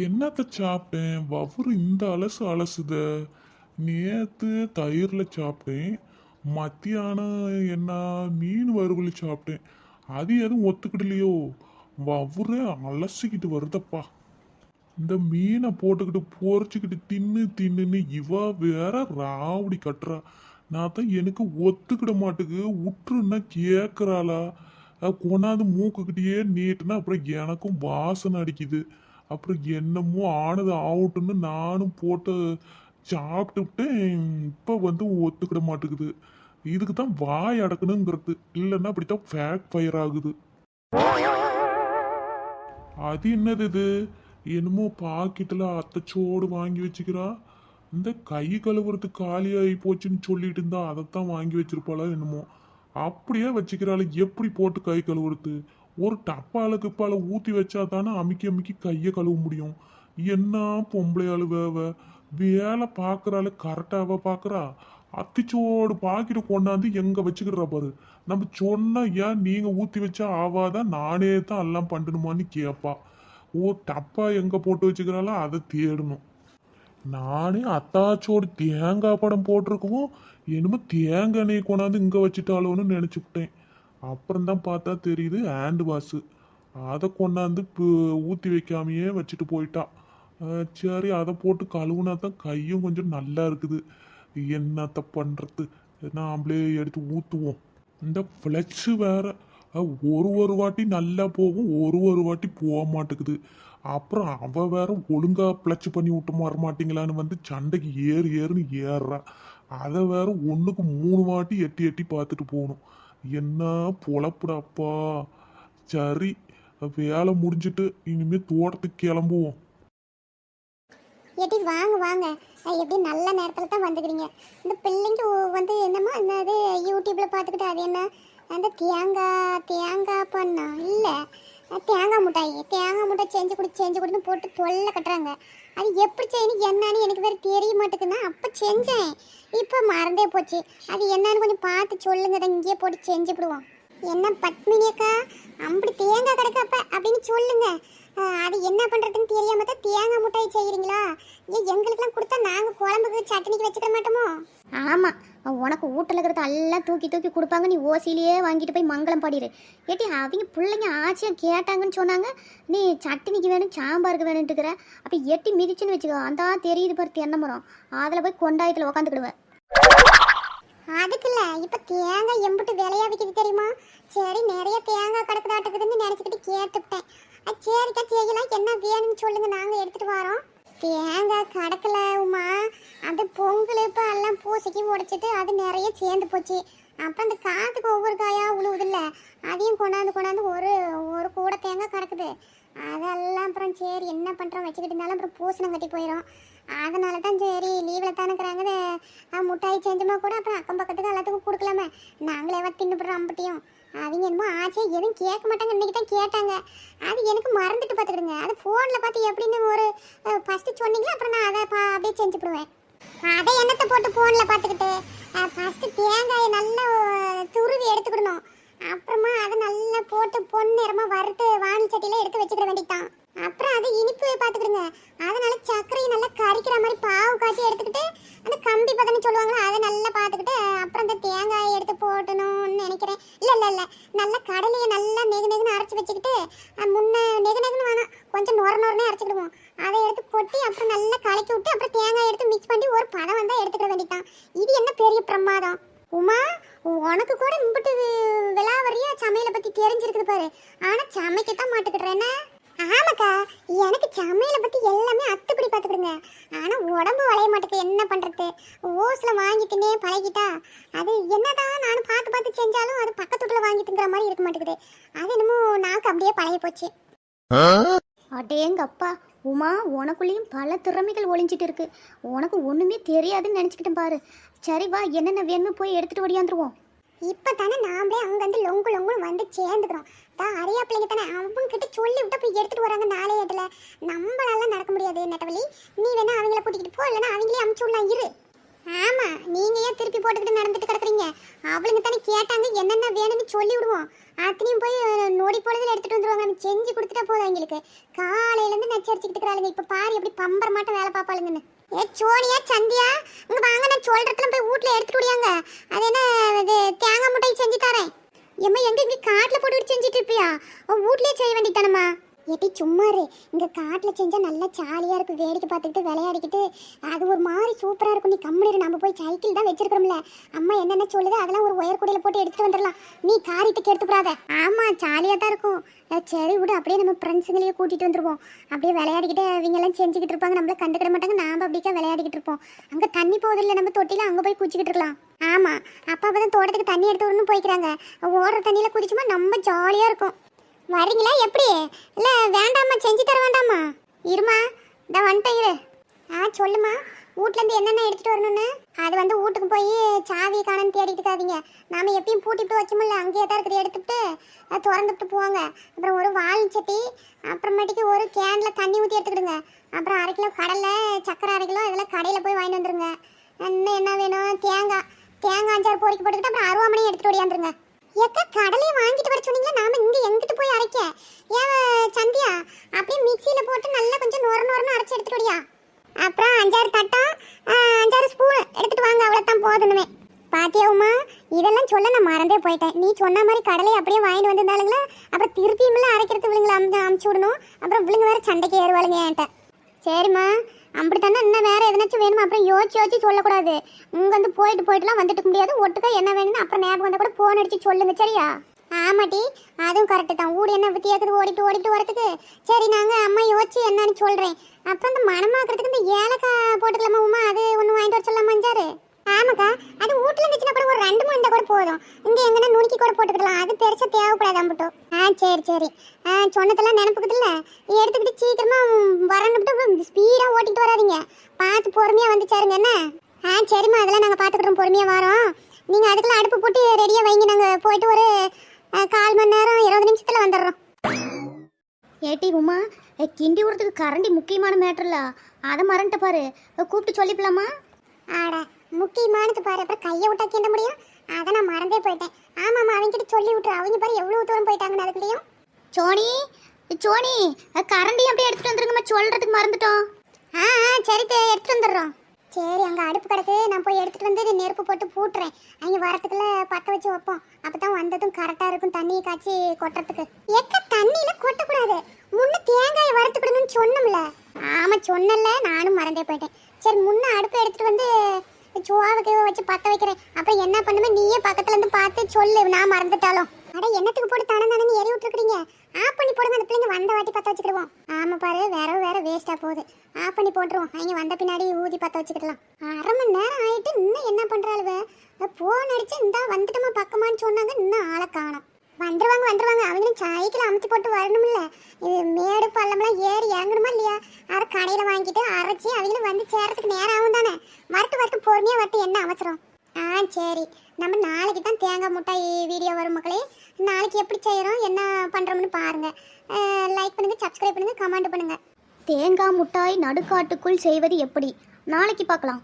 என்னத்த சாப்பிட்டேன்? வவுறு இந்த அலசு அலசுத. நேத்து தயிர்ல சாப்பிட்டேன். மத்தியானம் என்ன மீன் வறுவல் சாப்பிட்டேன். அது எதுவும் ஒத்துக்கிடலையோ? வவுறு அலசிக்கிட்டு வருதப்பா. இந்த மீனை போட்டுக்கிட்டு பொரிச்சுக்கிட்டு தின்னு தின்னுன்னு இவ வேற ராவடி கட்டுறா. நான் தான் எனக்கு ஒத்துக்கிட மாட்டுக்கு உற்றுன்னா கேட்குறாளா? கொண்டாந்து மூக்குக்கிட்டேயே நீட்டுனா அப்புறம் எனக்கும் வாசனை அடிக்குது. அப்புறம் என்னமோ ஆனது ஆகட்டும்னு நானும் போட்டு சாப்பிட்டுட்டு இப்போ வந்து ஒத்துக்கிட மாட்டேங்குது. இதுக்கு தான் வாய் அடக்கணுங்கிறது. இல்லைன்னா அப்படித்தான் ஃபேக் ஃபயர் ஆகுது. அது என்னது இது? என்னமோ பாக்கெட்டில் அத்தைச்சோடு வாங்கி வச்சுக்கிறா. இந்த கை கழுவுறதுக்கு காலியாகி போச்சுன்னு சொல்லிட்டு இருந்தா அதைத்தான் வாங்கி வச்சிருப்பாளா என்னமோ. அப்படியே வச்சுக்கிறாள். எப்படி போட்டு கை கழுவுறது? ஒரு டப்பால கிப்பால ஊற்றி வச்சா தானே அமுக்கி அமுக்கி கையை கழுவ முடியும். என்ன பொம்பளையாளு வேலை பார்க்குறாள். கரெக்டாக பார்க்குறா. அத்திச்சோடு பாக்கெட்டு கொண்டாந்து எங்க வச்சுக்கிறா பாரு. நம்ம சொன்னா ஏன் நீங்க ஊற்றி வச்சா ஆவாதான், நானே தான் எல்லாம் பண்ணணுமான்னு கேட்பா. ஓ, டப்பா எங்க போட்டு வச்சுக்கிறாளோ அதை தேடணும். நானே அத்தாச்சோடு தேங்காய் படம் போட்டிருக்கவும் என்னமோ தேங்காய் எண்ணெய் கொண்டாந்து இங்கே வச்சுட்டாலோன்னு நினச்சிவிட்டேன். அப்புறம்தான் பார்த்தா தெரியுது ஹேண்ட் வாஷு. அதை கொண்டாந்து ஊற்றி வைக்காமையே வச்சுட்டு போயிட்டா. சரி, அதை போட்டு கழுவுனா தான் கையும் கொஞ்சம் நல்லா இருக்குது. என்னத்த பண்ணுறது? நாமளே எடுத்து ஊற்றுவோம். இந்த ஃப்ளெக்ஸு வேற ஒரு வாட்டி நல்லா போகும், ஒரு வாட்டி போக மாட்டேங்குது. அப்புறம் அவ வேற ஒழுங்கா பிளச்சு பண்ணி விட்டு வர மாட்டீங்களான்னு வந்து சண்டைக்கு ஏறுன்னு ஏறுறா. அதை வேற ஒன்றுக்கு 3 வாட்டி எட்டி எட்டி பார்த்துட்டு போகணும். என்ன பொழப்புடாப்பா. சரி, வேலை முடிஞ்சிட்டு இனிமே தோட்டத்துக்கு கிளம்புவோம். எப்படி வாங்க வாங்க, எப்படி நல்ல நேரத்தில் தான் வந்துக்கிறீங்க. இந்த பிள்ளைங்க வந்து என்னம்மா என்னது யூடியூப்ல பார்த்துக்கிட்டு அது என்ன அந்த தேங்காய் பண்ணா இல்லை தேங்காய் முட்டாய் செஞ்சு கொடுன்னு போட்டு தொல்லை கட்டுறாங்க. அது எப்படி செய்யணும் என்னன்னு எனக்கு வேறு தெரிய மாட்டேங்குன்னா அப்போ செஞ்சேன், இப்போ மறந்தே போச்சு. அது என்னன்னு கொஞ்சம் பார்த்து சொல்லுங்க, தான் இங்கேயே போட்டு செஞ்சுவிடுவோம். என்ன பத்மினி அக்கா அப்படி தேங்காய் கிடக்கப்ப அப்படின்னு சொல்லுங்க. அது என்ன பண்ணுறதுன்னு தெரியாம தான் தேங்காய் முட்டாய் செய்கிறீங்களா? எங்களுக்கெல்லாம் கொடுத்தா நாங்கள் குழம்புக்கு சட்னிக்கு வச்சுக்க மாட்டோமோ? ஆமாம், உனக்கு வீட்டில் இருக்கிறத எல்லாம் தூக்கி கொடுப்பாங்க. நீ ஓசிலேயே வாங்கிட்டு போய் மங்களம் பாடிடு. ஏட்டி அவங்க பிள்ளைங்க ஆச்சியாக கேட்டாங்கன்னு சொன்னாங்க. நீ சட்னிக்கு வேணும் சாம்பாருக்கு வேணுன்ட்டுக்கிற. அப்போ எட்டி மிதிச்சுன்னு வச்சுக்கோ, அந்த தெரியுது பாரு தென்னை மரம், அதில் போய் கொண்டாயத்தில் உக்காந்துக்கிடுவேன். அதுக்கு இல்லை, இப்போ தேங்காய் எம்பிட்டு விலையா விற்கிது தெரியுமா? சரி, நிறைய தேங்காய் கிடக்குதாட்டுக்குதுன்னு நினச்சிக்கிட்டு கேட்டுவிட்டேன். சரிக்கா செய்யலாம், என்ன வேணும்னு சொல்லுங்க, நாங்கள் எடுத்துகிட்டு வரோம். தேங்காய் கிடக்கல உமா, அது பொங்கல் இப்போ எல்லாம் பூசைக்கு உடைச்சிட்டு அது நிறைய சேர்ந்து போச்சு. அப்புறம் அந்த காற்றுக்கு ஒவ்வொரு காயாக உழுவுதில்ல, அதையும் கொண்டாந்து ஒரு கூடை தேங்காய் கிடக்குது. அதெல்லாம் அப்புறம் சரி என்ன பண்ணுறோம் வச்சுக்கிட்டு இருந்தாலும் அப்புறம் பூசணம் கட்டி போயிடும். அதனால தான் சரி லீவில் தானே இருக்கிறாங்க, முட்டாய் செஞ்சோமா கூட அப்புறம் அக்கம் பக்கத்துக்கு எல்லாத்துக்கும் கொடுக்கலாமே, நாங்களே தின்னுப்படுறோம் அம்பட்டியும். அவங்க என்னமோ ஆச்சே எதுவும் கேட்க மாட்டாங்க, இன்னைக்கு தான் கேட்டாங்க. அது எனக்கு மறந்துட்டு பார்த்துக்கிடுங்க. அது ஃபோனில் பார்த்து எப்படின்னு ஒரு ஃபஸ்ட்டு சொன்னீங்களா, அப்புறம் நான் அதை அப்படியே செஞ்சுப்படுவேன். அதை எண்ணத்தை போட்டு ஃபோனில் பார்த்துக்கிட்டு ஃபஸ்ட்டு தேங்காயை நல்லா துருவி எடுத்துக்கிடணும். அப்புறமா அதை நல்லா போட்டு பொன்னிறமாக வறுத்து வாணி சட்டியில் எடுத்து வச்சுக்கிட வேண்டியதான். அப்புறம் அது இனிப்பு பார்த்துக்கிடுங்க. அதனால சர்க்கரையை நல்லா கறிக்கிற மாதிரி பாவு காய்ச்சி எடுத்துக்கிட்டு அந்த கம்பி பதன்னு சொல்லுவாங்களா அதை நல்லா பார்த்துக்கிட்டு அப்புறம் அந்த தேங்காயை எடுத்து போட்டணும்னு நினைக்கிறேன். இல்லை நல்லா கடலையை நல்லா நெகுன்னு அரைச்சி வச்சுக்கிட்டு முன்ன நெகுன்னு வேணாம், கொஞ்சம் நொரனே அரைச்சிக்கிடுவோம். அதை எடுத்து கொட்டி அப்புறம் நல்லா கலக்கி விட்டு அப்புறம் தேங்காயை எடுத்து மிக்ஸ் பண்ணி ஒரு பதம் வந்தால் எடுத்துக்கிட வேண்டியதான். இது என்ன பெரிய பிரமாதம் உமா, உனக்கு கூட இம்பிட்டு விளாவரியா சமையலை பற்றி தெரிஞ்சிருக்குது பாரு. ஆனால் சமைக்கத்தான் மாட்டுக்கிடுறேன்னா. ஆமாக்கா, எனக்கு சமையலை பற்றி எல்லாமே அத்துப்படி பார்த்துக்கிடுங்க. ஆனால் உடம்பு வளைய மாட்டேக்கு, என்ன பண்ணுறது? ஓஸில் வாங்கிட்டுனே பழகிட்டா அது என்னதான் நானும் பார்த்து செஞ்சாலும் அது பக்கத்து வீட்டில் வாங்கிட்டுங்கிற மாதிரி இருக்க மாட்டேங்குது. அது என்னமோ நாக்கு அப்படியே பழகி போச்சு. அடேங்கப்பா உமா, உனக்குள்ளேயும் பல திறமைகள் ஒளிஞ்சிட்டு இருக்கு. உனக்கு ஒன்றுமே தெரியாதுன்னு நினச்சிக்கிட்டேன் பாரு. சரி வா, என்னென்ன வேணுமோ போய் எடுத்துகிட்டு ஓடியாந்துருவோம். இப்போ தானே நாமளே அங்கேருந்து லொங்குன்னு வந்து சேர்ந்துக்கிறோம். தான் அரியா பிள்ளைங்க தானே, அவங்க கிட்ட சொல்லி விட்டா போய் எடுத்துகிட்டு வராங்க. நாளையத்தில் நம்மளால நடக்க முடியாது நெட்டவழி. நீ வேணா அவங்கள கூட்டிகிட்டு போ, இல்லைன்னா அவங்களே அமுச்சு விடலாம். இரு ஆமா, நீங்க ஏன் திருப்பி போட்டுக்கிட்டு நடந்துட்டு கிடக்குறீங்க? அவளுங்க தானே கேட்டாங்க, என்னென்ன வேணும்னு சொல்லி விடுவோம். அத்தனையும் போய் நொடி பொழுதுல எடுத்துட்டு வந்துருவாங்க. நம்ம செஞ்சு கொடுத்துட்டா போதும் அவங்களுக்கு. காலையில இருந்து நச்சரிச்சுக்கிட்டு இருக்கிறாளுங்க. இப்ப பாரு எப்படி பம்பர மாட்ட வேலை பாப்பாளுங்கன்னு. ஏ சோனியா, சந்தியா, இங்க வாங்க, நான் சொல்றதுல போய் வீட்ல எடுத்துட்டு ஓடியாங்க. அது என்ன, இது தேங்காய் முட்டை செஞ்சு தரேன். ஏம்மா, எங்க இங்க காட்டுல போட்டு செஞ்சுட்டு இருப்பியா? வீட்லயே செய்ய வேண்டியதானம்மா. ஏட்டி சும்மா இரு. இங்க காட்டுல செஞ்சா நல்லா ஜாலியா இருக்கு. வேடிக்கை பார்த்துக்கிட்டு விளையாடிக்கிட்டு அது ஒரு மாதிரி சூப்பரா இருக்கும். நீ கம்முனு நம்ம போய் சைக்கிள் தான் வச்சிருக்கிறோம்ல. அம்மா என்னென்ன சொல்லுது அதெல்லாம் ஒரு ஒயர் கூடையில போட்டு எடுத்துட்டு வந்துடலாம். நீ காரியத்துக்கு எடுத்துக்கூடாத. ஆமா, ஜாலியா தான் இருக்கும். சரி விடு, அப்படியே நம்ம ஃப்ரெண்ட்ஸுங்களையே கூட்டிட்டு வந்துருவோம். அப்படியே விளையாடிக்கிட்டு அவங்க எல்லாம் செஞ்சுக்கிட்டு இருப்பாங்க. நம்மள கண்டுக்கிட மாட்டாங்க. நாம அப்படிக்கா விளையாடிக்கிட்டு இருப்போம். அங்க தண்ணி போகுதில்ல, நம்ம தொட்டில அங்க போய் குச்சிக்கிட்டு இருக்கலாம். ஆமா, அப்பா தான் தோட்டத்துக்கு தண்ணி எடுத்து வரணும்னு போய்க்கிறாங்க. ஓடுற தண்ணியில குதிச்சுமா நம்ம ஜாலியா இருக்கும். வரீங்களா எப்படி? இல்லை வேண்டாம்மா, செஞ்சு தர வேண்டாமா? இருமா, இந்த வந்துட்டேன் இரு. சொல்லுமா, வீட்லேருந்து என்னென்ன எடுத்துகிட்டு வரணும்னு? அது வீட்டுக்கு போய் சாவி காணன்னு தேடிட்டு இருக்காதீங்க. நாம் எப்பயும் பூட்டிட்டு வைக்கமில்ல, அங்கேயே தான் இருக்குது. எடுத்துகிட்டு திறந்துட்டு போவாங்க. அப்புறம் ஒரு வால் சட்டி, அப்புறமேட்டுக்கு ஒரு கேனில் தண்ணி ஊற்றி எடுத்துக்கிடுங்க. அப்புறம் 1/2 கிலோ கடலை, சக்கரை 1/2 கிலோ, இதெல்லாம் கடையில் போய் வாங்கிட்டு வந்துடுங்க. இன்னும் என்ன வேணும்? தேங்காய் 5-6 பொறிக்கு போட்டுக்கிட்டு அப்புறம் அருவாமனையும் எடுத்துகிட்டு ஓடியாந்துருங்க. எக்க கடலையை வாங்கிட்டு வர சொன்னீங்களா? நாம இங்க எங்கிட்டு போய் அரைக்க? ஏன் சந்தியா, அப்படியே மிக்சியில போட்டு நல்லா கொஞ்சம் நொரன்னு அரைச்சி எடுத்துட்டு வரியா? அப்புறம் 5-6 தட்டம், 5-6 ஸ்பூன் எடுத்துட்டு வாங்க. அவ்வளோதான் போதுமே. பாத்தியா உமா, இதெல்லாம் சொல்ல நான் மறந்தே போயிட்டேன். நீ சொன்ன மாதிரி கடலையை அப்படியே வாங்கிட்டு வந்திருந்தாளுங்களா, அப்புறம் திருப்பியும்ல அரைக்கிறது விழுங்களை அமுச்சு விடணும். அப்புறம் விழுங்க வேற சண்டைக்கு ஏறுவாளுங்க என்கிட்ட. சரிம்மா, அப்படித்தானே. இன்னும் வேற எதனாச்சும் வேணுமா? அப்புறம் யோசிச்சு சொல்லக்கூடாது. இங்க வந்து போயிட்டுலாம் வந்துட்டு முடியாது. ஒட்டுக்கா என்ன வேணும்னு அப்புறம் ஞாபகம் வந்தா கூட போன் அடிச்சு சொல்லுங்க, சரியா? ஆமாட்டி, அதுவும் கரெக்டு தான். ஊடு என்ன வித்தி ஏக்குது ஓடிட்டு வரதுக்கு. சரி, நாங்கள் அம்மா யோசிச்சு என்னன்னு சொல்கிறேன். அப்புறம் இந்த மனமாக்குறதுக்கு இந்த ஏலக்காய் போட்டுக்கலாமா உமா? அது ஒன்று வாங்கிட்டு வர சொல்லலாமா? 5-6. ஆமாக்கா, அது வீட்டில் இருந்துச்சுன்னா கூட ஒரு 2-3 இருந்தால் கூட போதும். இங்கே எங்கன்னா நுணுக்கி கூட போட்டுக்கலாம். அது பெருசாக தேவைப்படாது அம்பிட்டோம். சரி. சொன்னதெல்லாம் நினப்புக்குதுல்ல, எடுத்துக்கிட்டு சீக்கிரமா வரணுட்டு ஸ்பீடாக ஓட்டிட்டு வராதிங்க. பார்த்து பொறுமையாக வந்து சேருங்க என்ன? சரிம்மா, அதெல்லாம் நாங்கள் பார்த்துக்கிட்டோம். பொறுமையாக வரோம். நீங்கள் அதுக்கெல்லாம் அடுப்பு போட்டு ரெடியாக வைங்க. நாங்கள் போயிட்டு ஒரு 1/4 மணி நேரம் 20 நிமிஷத்தில் வந்துடுறோம். ஏட்டி உமா, கிண்டி விடுறதுக்கு கரண்டி முக்கியமான மேட்டர்ல, அதை மறந்துட்ட பாரு. கூப்பிட்டு சொல்லிப்பலாமா? ஆடா, முக்கியமானது பாரு. அப்புறம் கையை விட்டா கிண்ட முடியும்? அதை நான் மறந்தே போயிட்டேன். ஆமாம்மா, அவங்ககிட்ட சொல்லி விட்டுரு. அவங்க பாரு எவ்வளோ தூரம் போயிட்டாங்கன்னு. அதுக்குள்ளேயும் சோனி, கரண்டி அப்படியே எடுத்துட்டு வந்துருங்கம்மா, சொல்றதுக்கு மறந்துட்டோம். சரி, எடுத்துட்டு வந்துடுறோம். சரி, அங்கே அடுப்பு கிடக்கு. நான் போய் எடுத்துட்டு வந்து நெருப்பு போட்டு பூட்டுறேன். அவங்க வரத்துக்குள்ள பற்ற வச்சு வைப்போம். அப்பதான் வந்ததும் கரெக்டாக இருக்கும் தண்ணியை காய்ச்சி கொட்டுறதுக்கு. எக்க தண்ணியில கொட்டக்கூடாது. முன்ன தேங்காயை வறுத்துக்கணும்னு சொன்னோம்ல. ஆமாம் சொன்னல, நானும் மறந்தே போயிட்டேன். சரி, முன்ன அடுப்பை எடுத்துட்டு வந்து சோவுக்கு வச்சு பற்ற வைக்கிறேன். அப்புறம் என்ன பண்ணுமே நீயே பக்கத்துல இருந்து பார்த்து சொல்லு, நான் மறந்துட்டாலும். அட, என்னத்துக்கு போட்டு தானே ஏறி விட்டுருக்கீங்க? ஆஃப் பண்ணி போடுங்க. அந்த பிள்ளைங்க வந்த வாட்டி பற்ற வச்சுக்கிடுவோம். ஆமாம் பாரு, வேற வேஸ்ட்டாக போகுது. ஆஃப் பண்ணி போட்டுருவோம். அவங்க வந்த பின்னாடி ஊதி பற்ற வச்சுக்கிடலாம். 1/2 மணி நேரம் ஆகிட்டு இன்னும் என்ன பண்ணுறாளுவ? ஃபோன் அடிச்சு இந்தா வந்துட்டோமா பக்கமான்னு சொன்னாங்க. இன்னும் ஆளை காணோம். வந்துருவாங்க. அவங்களும் சைக்கிள் அமுத்தி போட்டு வரணும்ல. இது மேடு பள்ளமெல்லாம் ஏறி இறங்கணுமா இல்லையா? அதை கடையில் வாங்கிட்டு அரைச்சி அவங்களும் வந்து சேர்றதுக்கு நேரம் ஆகும் தானே. வரட்டு பொறுமையாக வரட்டு, என்ன அவசரம்? சரி, நம்ம நாளைக்கு தான் தேங்காய் முட்டாய் வீடியோ வரும் மக்களே. நாளைக்கு எப்படி செய்கிறோம், என்ன பண்ணுறோம்னு பாருங்கள். லைக் பண்ணுங்கள், சப்ஸ்கிரைப் பண்ணுங்கள், கமெண்ட் பண்ணுங்கள். தேங்காய் முட்டாய் நடுக்காட்டுக்குள் செய்வது எப்படி? நாளைக்கு பார்க்கலாம்.